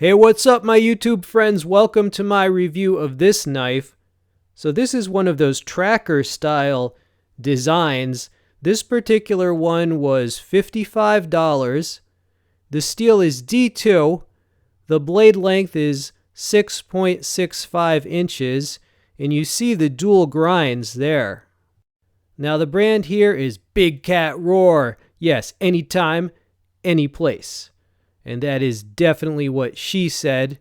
Hey, what's up, my YouTube friends? Welcome to my review of this knife. So this is one of those tracker style designs. This particular one was $55. The steel is D2. The blade length is 6.65 inches. And you see the dual grinds there. Now the brand here is Big Cat Roar. Yes, anytime, any place. And that is definitely what she said.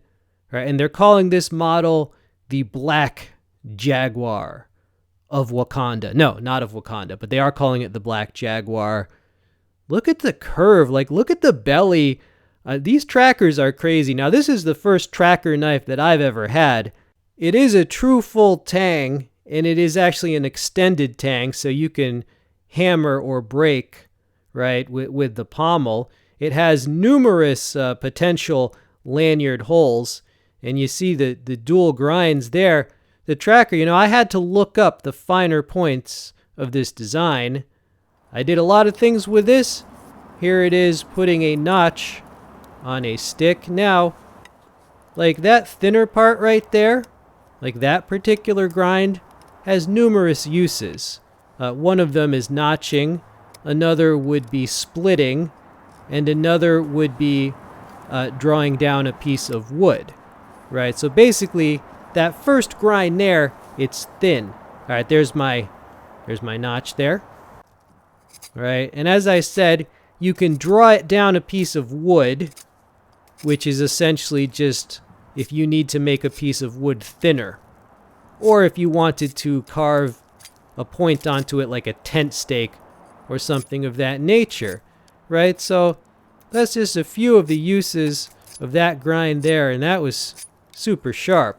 Right? And they're calling this model the Black Jaguar of Wakanda. No, not of Wakanda, but they are calling it the Black Jaguar. Look at the curve. Like, look at the belly. These trackers are crazy. Now, this is the first tracker knife that I've ever had. It is a true full tang, and it is actually an extended tang, so you can hammer or break, right, with the pommel. It has numerous potential lanyard holes, and you see the dual grinds there. The tracker, I had to look up the finer points of this design. I did a lot of things with this. Here it is putting a notch on a stick. Now, like that thinner part right there, like that particular grind, has numerous uses. One of them is notching, another would be splitting, and another would be drawing down a piece of wood, right? So basically, that first grind there, it's thin. All right, there's my notch there. All right, and as I said, you can draw it down a piece of wood, which is essentially just if you need to make a piece of wood thinner, or if you wanted to carve a point onto it like a tent stake or something of that nature. Right, so that's just a few of the uses of that grind there, and that was super sharp.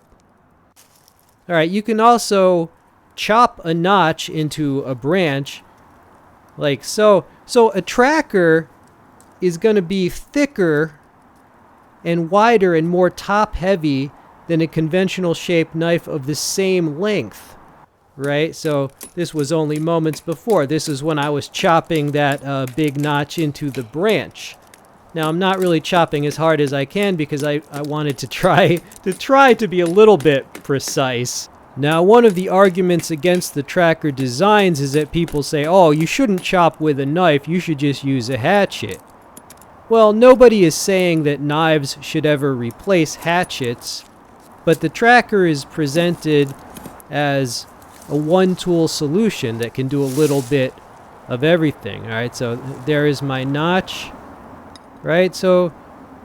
All right, you can also chop a notch into a branch, like so. So a tracker is going to be thicker and wider and more top-heavy than a conventional shaped knife of the same length. Right, so this was only moments before. This is when I was chopping that big notch into the branch. Now I'm not really chopping as hard as I can because I wanted to try to be a little bit precise. Now, one of the arguments against the tracker designs is that people say, oh, you shouldn't chop with a knife, you should just use a hatchet. Well, nobody is saying that knives should ever replace hatchets, but the tracker is presented as a one-tool solution that can do a little bit of everything. All right, so there is my notch, right? So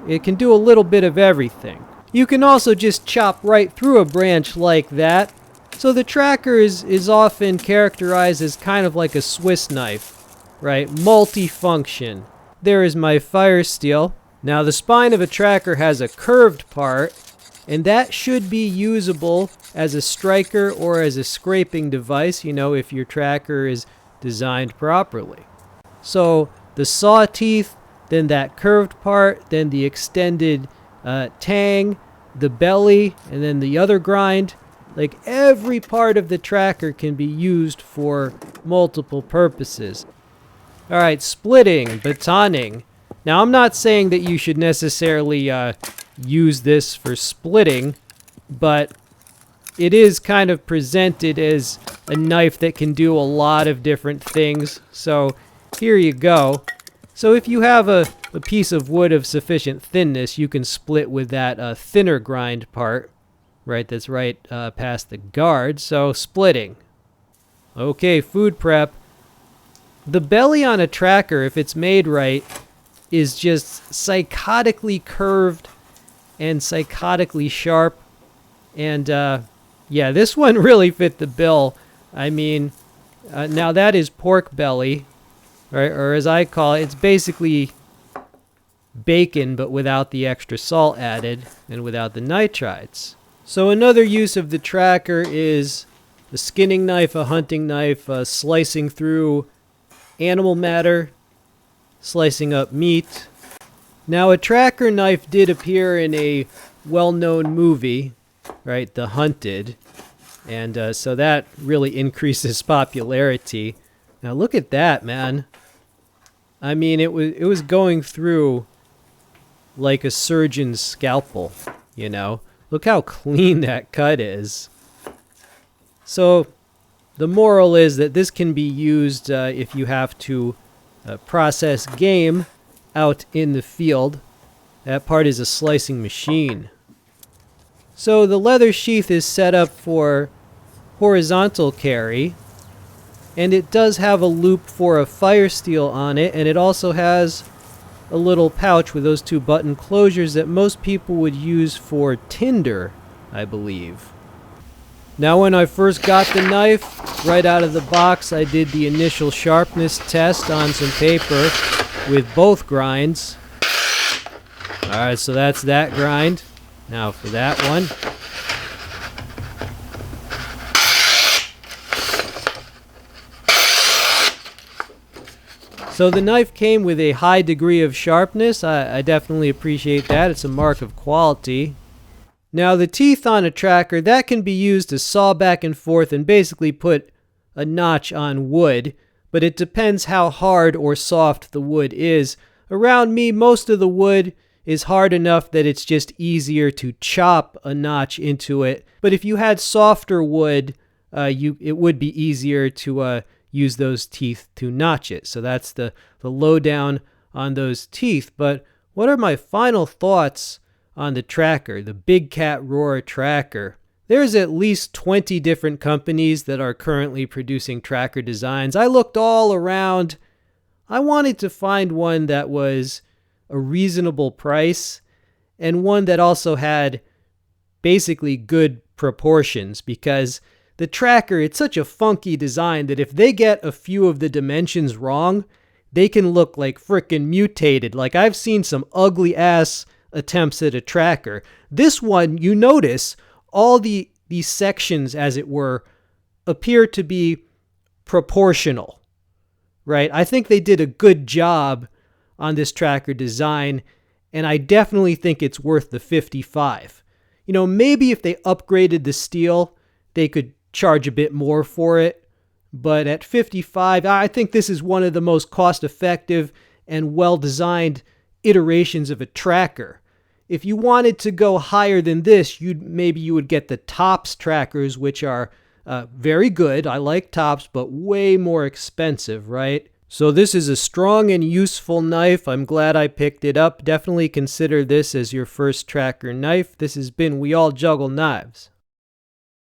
it can do a little bit of everything. You can also just chop right through a branch like that. So the tracker is often characterized as kind of like a Swiss knife, right? Multi-function. There is my fire steel. Now the spine of a tracker has a curved part, and that should be usable as a striker or as a scraping device, if your tracker is designed properly. So the saw teeth, then that curved part, then the extended tang, the belly, and then the other grind. Like every part of the tracker can be used for multiple purposes. All right, splitting, batoning. Now I'm not saying that you should necessarily use this for splitting, but it is kind of presented as a knife that can do a lot of different things. So here you go. So if you have a piece of wood of sufficient thinness, you can split with that thinner grind part, right? That's right past the guard. So splitting. Okay, food prep. The belly on a tracker, if it's made right, is just psychotically curved and psychotically sharp. And yeah, this one really fit the bill. I mean, now that is pork belly, right? Or as I call it, it's basically bacon, but without the extra salt added and without the nitrites. So another use of the tracker is a skinning knife, a hunting knife, slicing through animal matter, slicing up meat. Now, a tracker knife did appear in a well-known movie, right, The Hunted, and so that really increases popularity. Now, look at that, man. I mean, it was going through like a surgeon's scalpel, you know? Look how clean that cut is. So the moral is that this can be used if you have to process game out in the field. That part is a slicing machine. So the leather sheath is set up for horizontal carry, and it does have a loop for a fire steel on it, and it also has a little pouch with those two button closures that most people would use for tinder, I believe. Now when I first got the knife, right out of the box, I did the initial sharpness test on some paper with both grinds. Alright, so that's that grind. Now for that one. So the knife came with a high degree of sharpness. I definitely appreciate that. It's a mark of quality. Now the teeth on a tracker, that can be used to saw back and forth and basically put a notch on wood, but it depends how hard or soft the wood is. Around me, most of the wood is hard enough that it's just easier to chop a notch into it. But if you had softer wood, it would be easier to use those teeth to notch it. So that's the lowdown on those teeth. But what are my final thoughts on the tracker, the Big Cat Roar tracker? There's at least 20 different companies that are currently producing tracker designs. I looked all around. I wanted to find one that was a reasonable price and one that also had basically good proportions, because the tracker, it's such a funky design that if they get a few of the dimensions wrong, they can look like frickin' mutated. Like, I've seen some ugly ass attempts at a tracker. This one, you notice all these sections, as it were, appear to be proportional, right? I think they did a good job on this tracker design, and I definitely think it's worth the $55. You know, maybe if they upgraded the steel, they could charge a bit more for it, but at $55, I think this is one of the most cost-effective and well-designed iterations of a tracker. If you wanted to go higher than this, maybe you would get the Tops trackers, which are very good. I like Tops, but way more expensive, right? So this is a strong and useful knife. I'm glad I picked it up. Definitely consider this as your first tracker knife. This has been We All Juggle Knives.